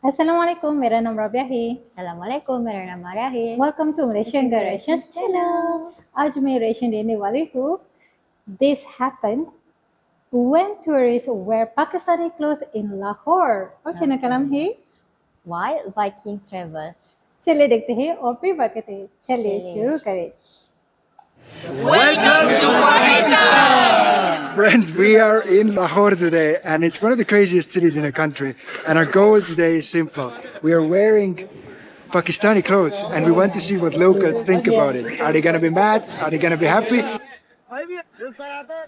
Assalamualaikum, मेरा नाम राबिया है। Assalamualaikum, मेरा नाम आर्या है। Welcome to Malaysian Generations channel. आज मैं रेशन देने वाली हूँ. This happened when tourists wear Pakistani clothes in Lahore. और चैनल का नाम है Why Viking Travels? चलिए देखते हैं और फिर बात करते हैं. चलिए शुरू करें. Welcome to Pakistan! Friends, we are in Lahore today and it's one of the craziest cities in the country. And our goal today is simple. We are wearing Pakistani clothes and we want to see what locals think about it. Are they going to be mad? Are they going to be happy?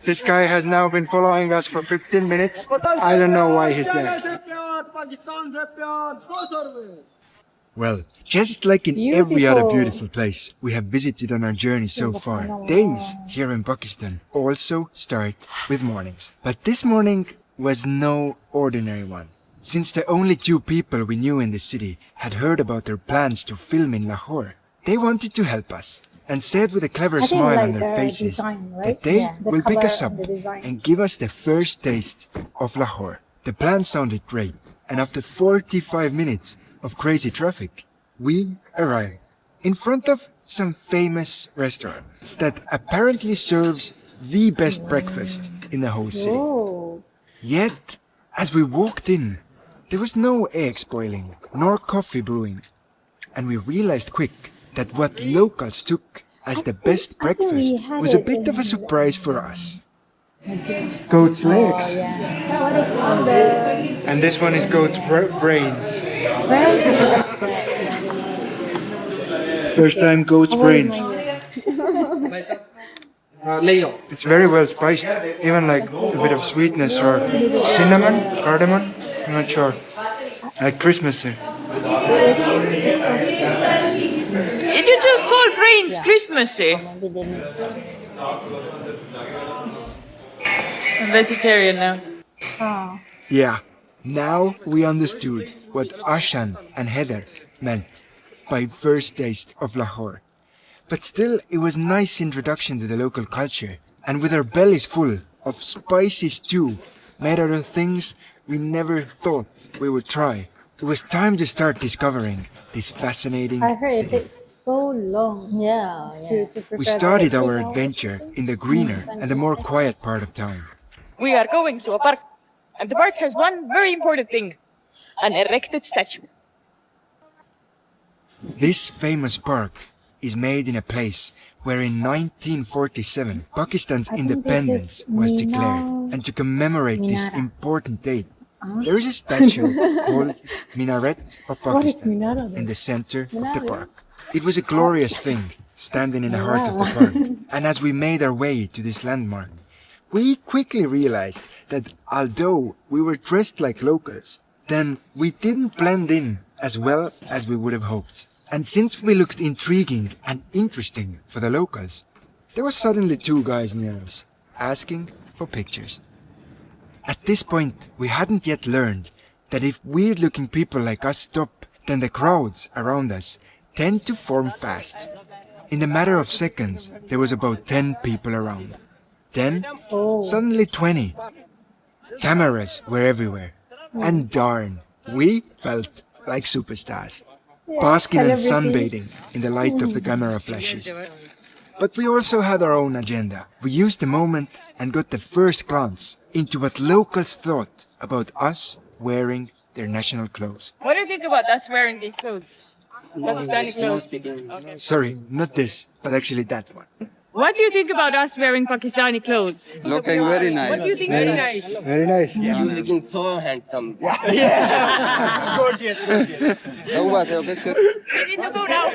This guy has now been following us for 15 minutes. I don't know why he's there. Well, just like in every other beautiful place we have visited on our journey so far, days here in Pakistan also start with mornings. But this morning was no ordinary one. Since the only two people we knew in the city had heard about their plans to film in Lahore, they wanted to help us and said with a clever smile on their faces that they will pick us up and give us the first taste of Lahore. The plan sounded great, and after 45 minutes of crazy traffic, we arrived in front of some famous restaurant that apparently serves the best breakfast in the whole city. Yet, as we walked in, there was no eggs boiling nor coffee brewing, and we realized quick that what locals took as the best breakfast was a bit of a surprise for us. Goat's legs. And this one is goat's brains. First time goat's brains. It's very well spiced, even like a bit of sweetness or cinnamon, cardamom, I'm not sure. Like Christmassy. Did you just call brains Christmassy? I'm vegetarian now. Yeah, now we understood what Ashan and Heather meant by first taste of Lahore. But still, it was a nice introduction to the local culture, and with our bellies full of spicy stew made out of things we never thought we would try, it was time to start discovering this fascinating I heard it city. takes so long. To prepare We started the our adventure in the greener and the more quiet part of town. We are going to a park, and the park has one very important thing: an erected statue. This famous park is made in a place where in 1947 Pakistan's independence was declared, and to commemorate this important date, there is a statue called Minaret of Pakistan in the center of the park. It was a glorious thing, standing in the heart of the park, and as we made our way to this landmark, we quickly realized that although we were dressed like locals, then we didn't blend in as well as we would have hoped. And since we looked intriguing and interesting for the locals, there were suddenly two guys near us, asking for pictures. At this point, we hadn't yet learned that if weird-looking people like us stop, then the crowds around us tend to form fast. In the matter of seconds, there was about 10 people around. Then, suddenly 20. Cameras were everywhere. And darn, we felt like superstars, basking and sunbathing in the light of the camera flashes. But we also had our own agenda. We used the moment and got the first glance into what locals thought about us wearing their national clothes. What do you think about us wearing these clothes? Pakistani clothes. Okay. Sorry, not this, but actually that one. What do you think about us wearing Pakistani clothes? Looking very nice. What do you think? Very nice. Very nice. You're looking so handsome. Gorgeous. How was your picture? We need to go now.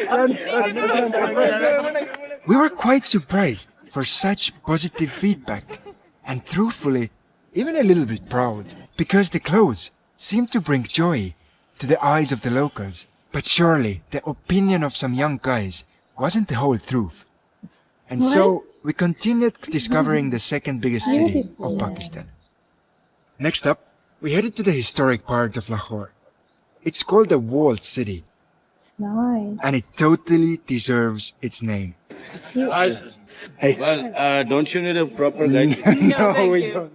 We were quite surprised for such positive feedback, and truthfully, even a little bit proud, because the clothes seemed to bring joy to the eyes of the locals. But surely the opinion of some young guys wasn't the whole truth. And so we continued discovering the second biggest city of Pakistan. Next up, we headed to the historic part of Lahore. It's called the Walled City, It's nice. and it totally deserves its name. Hey. Well, don't you need a proper guide? No, thank you.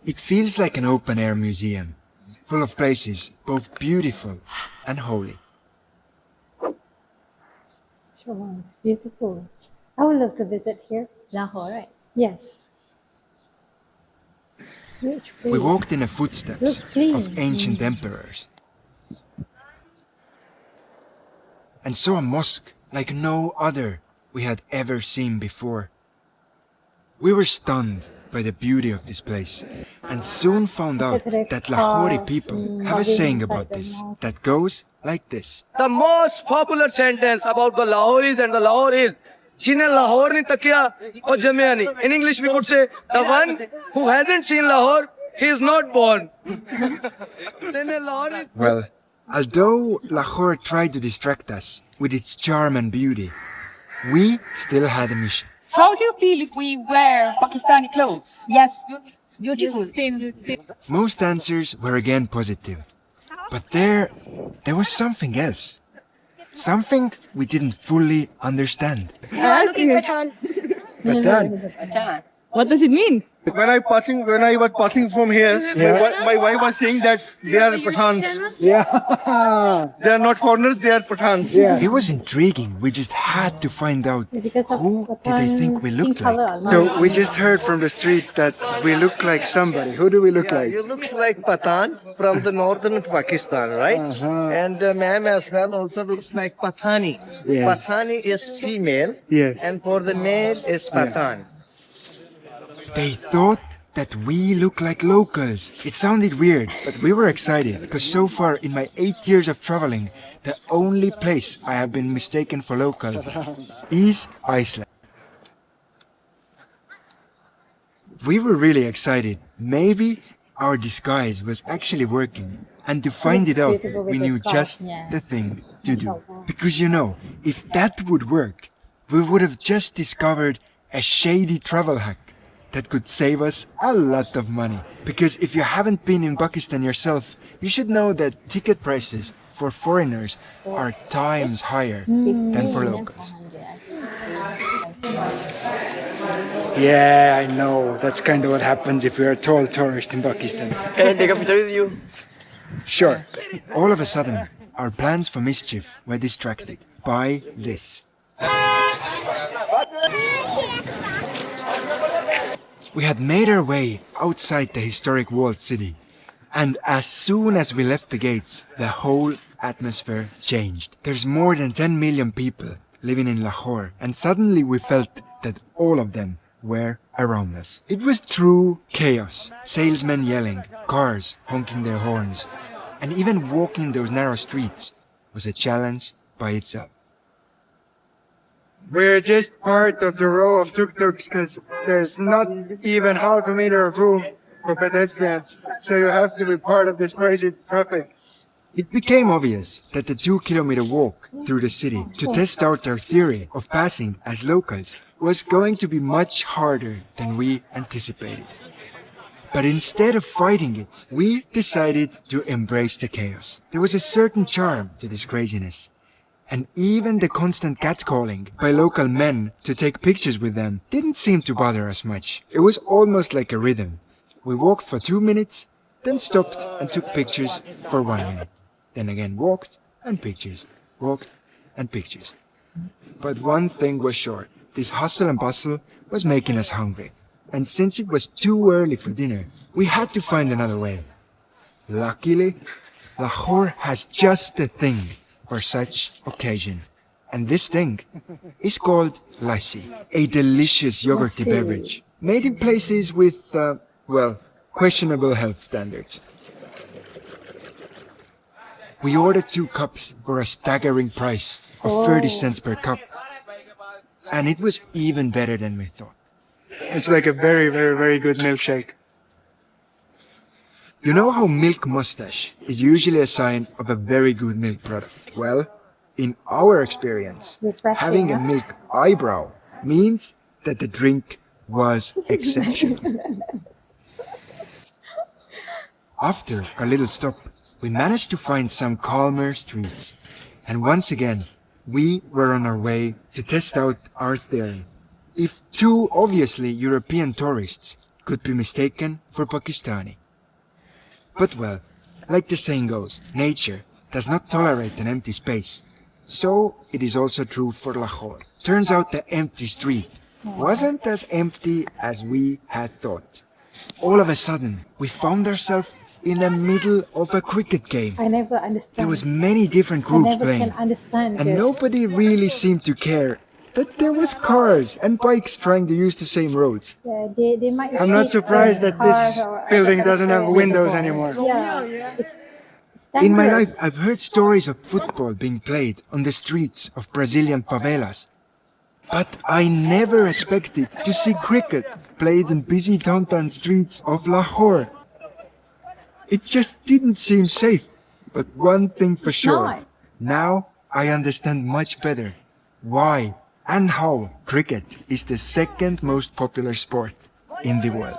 It feels like an open-air museum, full of places both beautiful and holy. Sure, it's beautiful. I would love to visit here. Lahore, right? Yes. Huge place. We walked in the Looks footsteps clean. of ancient emperors and saw a mosque like no other we had ever seen before. We were stunned by the beauty of this place and soon found out that Lahori people have a saying about this that goes like this. The most popular sentence about the Lahoris and the Lahore is, "Jine Lahore ni takiya aur jamia nahi." In English, we could say, the one who hasn't seen Lahore, he is not born. Well, although Lahore tried to distract us with its charm and beauty, we still had a mission. How do you feel if we wear Pakistani clothes? Yes, beautiful. Most answers were again positive, but there was something else. Something we didn't fully understand. Patan. What does it mean? When I was passing from here, my wife was saying that they are Pathans. Yeah. They are not foreigners, they are Pathans. It was intriguing. We just had to find out Because of who did they think we skin looked color like. alone. So we just heard from the street that we look like somebody. Who do we look like? You looks like Pathan from the northern Pakistan, right? And ma'am as well also looks like Pathani. Yes. Pathani is female, Yes. and for the male is Pathan. They thought that we looked like locals. It sounded weird, but we were excited because so far in my 8 years of traveling, the only place I have been mistaken for local is Iceland. We were really excited. Maybe our disguise was actually working. And to find Looks it out, beautiful with we the knew scarf. just Yeah. the thing to do. Because you know, if that would work, we would have just discovered a shady travel hack that could save us a lot of money. Because if you haven't been in Pakistan yourself, you should know that ticket prices for foreigners are times higher than for locals. Yeah, I know. That's kind of what happens if you're a tall tourist in Pakistan. Can I take a picture with you? Sure. All of a sudden, our plans for mischief were distracted by this. We had made our way outside the historic walled city, and as soon as we left the gates, the whole atmosphere changed. There's more than 10 million people living in Lahore, and suddenly we felt that all of them were around us. It was true chaos. Salesmen yelling, cars honking their horns, and even walking those narrow streets was a challenge by itself. We're just part of the row of tuk-tuks because there's not even half a meter of room for pedestrians. So you have to be part of this crazy traffic. It became obvious that the 2-kilometer walk through the city to test out our theory of passing as locals was going to be much harder than we anticipated. But instead of fighting it, we decided to embrace the chaos. There was a certain charm to this craziness. And even the constant catcalling by local men to take pictures with them didn't seem to bother us much. It was almost like a rhythm. We walked for 2 minutes, then stopped and took pictures for 1 minute. Then again walked and pictures, walked and pictures. But one thing was sure. This hustle and bustle was making us hungry. And since it was too early for dinner, we had to find another way. Luckily, Lahore has just the thing for such occasion. And this thing is called lassi, a delicious yogurty Lassi. beverage made in places with, questionable health standards. We ordered 2 cups for a staggering price of 30 cents per cup. And it was even better than we thought. It's like a very, very, very good milkshake. You know how milk mustache is usually a sign of a very good milk product? Well, in our experience, Refreshing, having a huh? milk eyebrow means that the drink was exceptional. After a little stop, we managed to find some calmer streets. And once again, we were on our way to test out our theory. If 2 obviously European tourists could be mistaken for Pakistani. But well, Like the saying goes, nature does not tolerate an empty space. So it is also true for Lahore. Turns out the empty street wasn't as empty as we had thought. All of a sudden, we found ourselves in the middle of a cricket game. I never understand. There was many different I groups never playing, can understand and this. nobody really seemed to care that there was cars and bikes trying to use the same roads. Yeah, they might. I'm not fit surprised the that this cars or building other doesn't have cars. windows anymore. Yeah, it's In my dangerous. life, I've heard stories of football being played on the streets of Brazilian favelas. But I never expected to see cricket played in busy downtown streets of Lahore. It just didn't seem safe. But one thing for sure, not. now I understand much better why and how cricket is the second most popular sport in the world.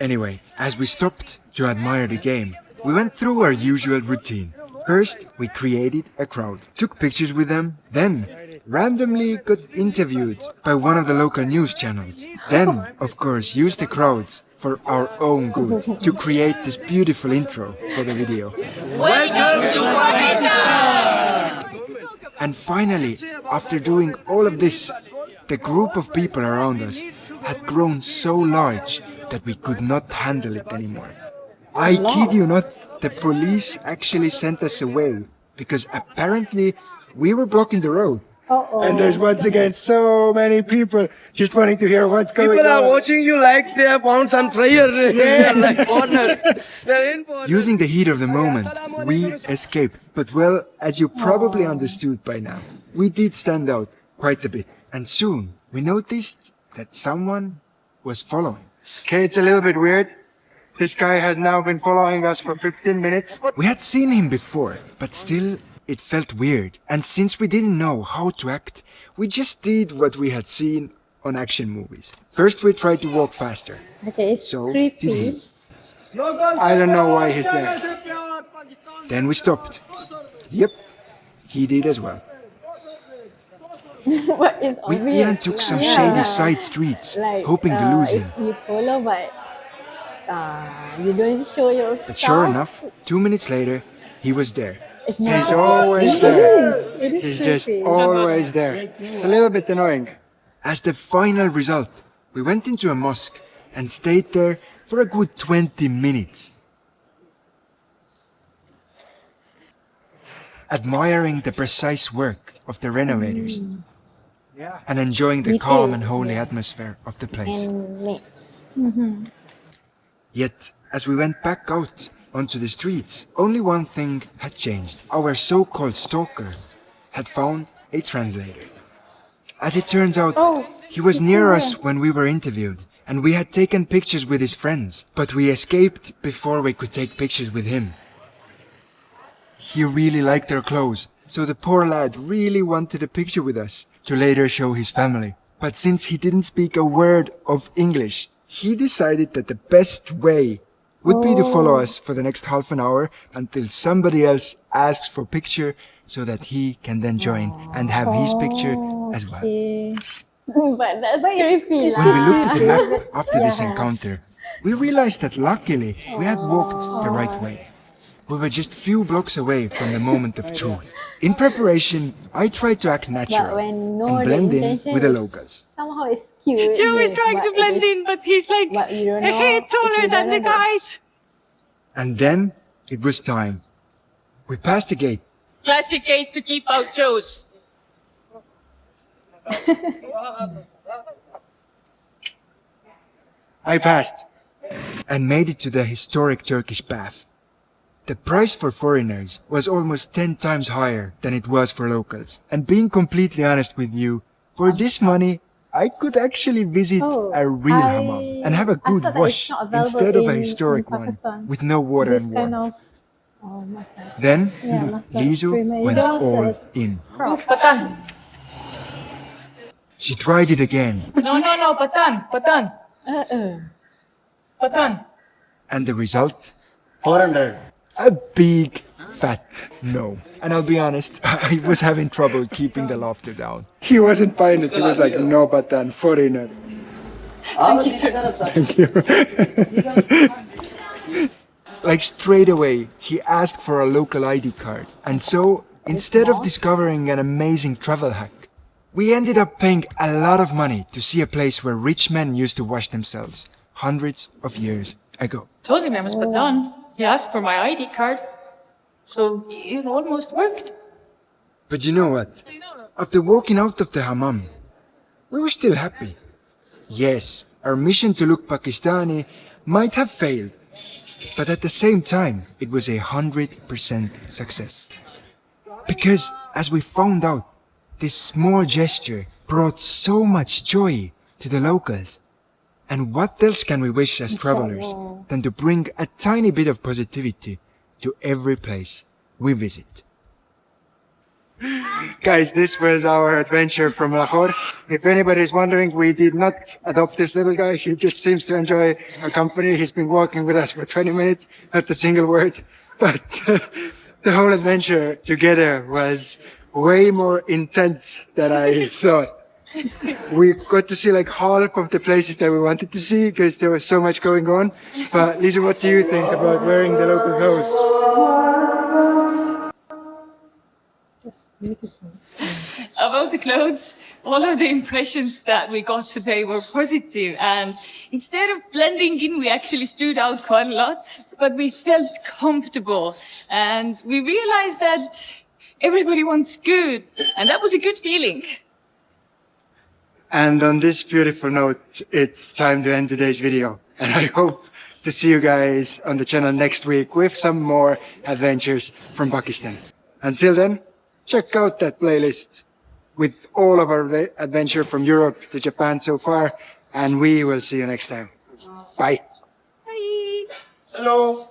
Anyway, as we stopped to admire the game, we went through our usual routine. First, we created a crowd, took pictures with them, then randomly got interviewed by one of the local news channels. Then, of course, used the crowds for our own good to create this beautiful intro for the video. Welcome to Pakistan! And finally, after doing all of this, the group of people around us had grown so large that we could not handle it anymore. I kid you not, the police actually sent us away because apparently we were blocking the road. And there's once again so many people just wanting to hear what's going People are on. watching you like they have found some treasure. Like corners. They're in corners. Using the heat of the moment, we escaped. But well, as you probably understood by now, we did stand out quite a bit. And soon we noticed that someone was following. Okay, it's a little bit weird. This guy has now been following us for 15 minutes. We had seen him before, but still it felt weird. And since we didn't know how to act, we just did what we had seen on action movies. First we tried to walk faster. Okay, it's So did creepy. he. I don't know why he's there. Then we stopped. Yep, he did as well. What is We obvious? even took some Yeah. shady side streets, Like, hoping to lose if him. you follow, but you don't show your But stuff. sure enough, 2 minutes later, he was there. It's He's not always there. It is He's just creepy. always there. It's a little bit annoying. As the final result, we went into a mosque and stayed there for a good 20 minutes. Admiring the precise work of the renovators and enjoying the calm and holy atmosphere of the place. and make Yet, as we went back out onto the streets, only one thing had changed. Our so-called stalker had found a translator. As it turns out, he was near us when we were interviewed, and we had taken pictures with his friends, but we escaped before we could take pictures with him. He really liked our clothes, so the poor lad really wanted a picture with us to later show his family. But since he didn't speak a word of English, he decided that the best way would be to follow us for the next half an hour until somebody else asks for a picture so that he can then join and have his picture as well. Okay. but that's creepy. it's lah. When we looked at the map after this Yeah. encounter, we realized that luckily we had walked the right way. We were just few blocks away from the moment of truth. In preparation, I tried to act But natural when no, and the blend in intention with the is locals. somehow it's cute. Joe is yes, trying but to blend it is- in, but he's like But you don't a know head if taller you than don't the know. guys. And then it was time. We passed the gate. Classic gate to keep out Joes. I passed. And made it to the historic Turkish bath. The price for foreigners was almost 10 times higher than it was for locals. And being completely honest with you, for this money, I could actually visit a real hammam and have a I good thought that wash it's not available instead of a in historic one Pakistan. with no water This and kind warmth. of massage. Then Yeah, massage Lizu treatment. went It also all is in. scrub. Patan. She tried it again, No, Patan. Patan. Patan. and the result? 400. A big fat no. And I'll be honest, I was having trouble keeping the laughter down. He wasn't buying it. He was like, no, Batan, foreigner. Thank you, sir. Thank you. Like straight away, he asked for a local ID card. And so, instead of discovering an amazing travel hack, we ended up paying a lot of money to see a place where rich men used to wash themselves hundreds of years ago. Told him I was put down. He asked for my ID card. So it almost worked. But you know what? After walking out of the hammam, we were still happy. Yes, our mission to look Pakistani might have failed, but at the same time, it was 100% success. Because as we found out, this small gesture brought so much joy to the locals. And what else can we wish as travelers than to bring a tiny bit of positivity to every place we visit? Guys, this was our adventure from Lahore. If anybody's wondering, we did not adopt this little guy. He just seems to enjoy our company. He's been walking with us for 20 minutes, not a single word. But the whole adventure together was way more intense than I thought. We got to see like half of the places that we wanted to see because there was so much going on. But Lisa, what do you think about wearing the local clothes? That's beautiful. About the clothes, all of the impressions that we got today were positive, and instead of blending in, we actually stood out quite a lot, but we felt comfortable, and we realized that everybody wants good, and that was a good feeling. And on this beautiful note, it's time to end today's video. And I hope to see you guys on the channel next week with some more adventures from Pakistan. Until then, check out that playlist with all of our adventure from Europe to Japan so far. And we will see you next time. Bye. Bye. Hello.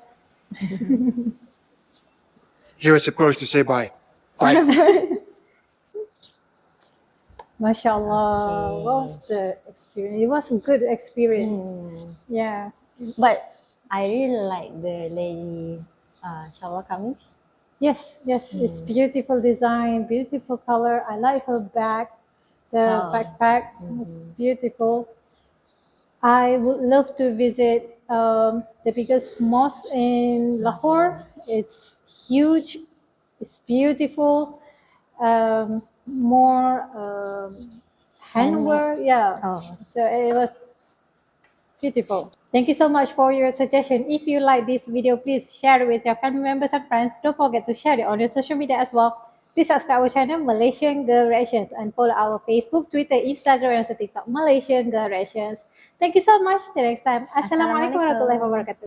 He was supposed to say bye. Bye. MashaAllah, what was the experience? It was a good experience. Yeah. But I really like the lady shower kameez. Yes, it's beautiful design, beautiful color. I like her bag, the backpack. It's beautiful. I would love to visit the biggest mosque in Lahore. It's huge. It's beautiful. More handwork. Yeah. So it was beautiful. Thank you so much for your suggestion. If you like this video, please share it with your family members and friends. Don't forget to share it on your social media as well. Please subscribe our channel Malaysian Girl Reactions and follow our Facebook, Twitter, Instagram, and TikTok Malaysian Girl Reactions. Thank you so much. Till next time. Assalamualaikum warahmatullahi wabarakatuh.